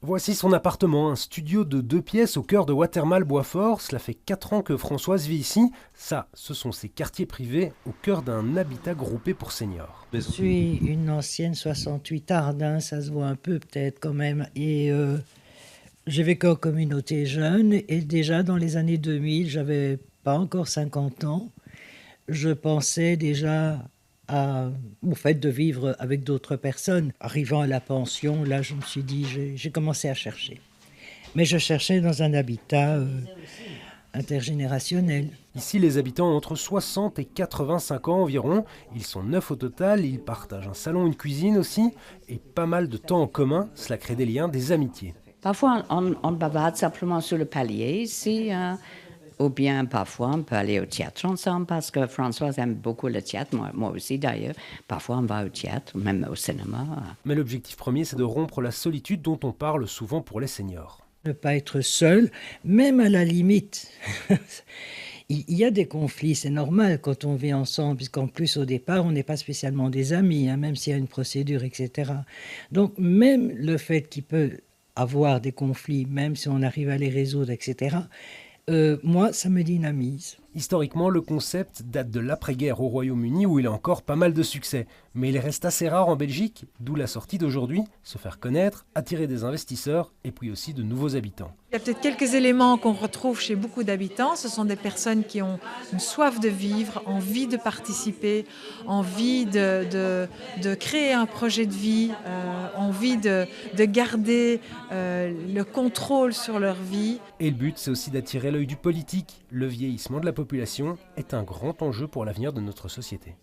Voici son appartement, un studio de 2 pièces au cœur de Watermal-Boisfort. Cela fait 4 ans que Françoise vit ici. Ça, ce sont ses quartiers privés au cœur d'un habitat groupé pour seniors. Je suis une ancienne 68 Ardin, ça se voit un peu peut-être quand même. Et j'ai vécu en communauté jeune et déjà dans les années 2000, j'avais pas encore 50 ans. Je pensais déjà au fait de vivre avec d'autres personnes. Arrivant à la pension, là, je me suis dit, j'ai commencé à chercher. Mais je cherchais dans un habitat intergénérationnel. Ici, les habitants ont entre 60 et 85 ans environ. Ils sont 9 au total, ils partagent un salon, une cuisine aussi, et pas mal de temps en commun. Cela crée des liens, des amitiés. Parfois, on bavarde simplement sur le palier ici, ou bien parfois on peut aller au théâtre ensemble parce que Françoise aime beaucoup le théâtre, moi aussi d'ailleurs. Parfois on va au théâtre, même au cinéma. Mais l'objectif premier, c'est de rompre la solitude dont on parle souvent pour les seniors. Ne pas être seul, même à la limite. Il y a des conflits, c'est normal quand on vit ensemble, puisqu'en plus au départ on n'est pas spécialement des amis, hein, même s'il y a une procédure, etc. Donc même le fait qu'il peut avoir des conflits, même si on arrive à les résoudre, etc., moi ça me dynamise. Historiquement, le concept date de l'après-guerre au Royaume-Uni où il a encore pas mal de succès. Mais il reste assez rare en Belgique, d'où la sortie d'aujourd'hui, se faire connaître, attirer des investisseurs et puis aussi de nouveaux habitants. Il y a peut-être quelques éléments qu'on retrouve chez beaucoup d'habitants. Ce sont des personnes qui ont une soif de vivre, envie de participer, envie de créer un projet de vie, envie de garder le contrôle sur leur vie. Et le but, c'est aussi d'attirer l'œil du politique. Le vieillissement de la population est un grand enjeu pour l'avenir de notre société.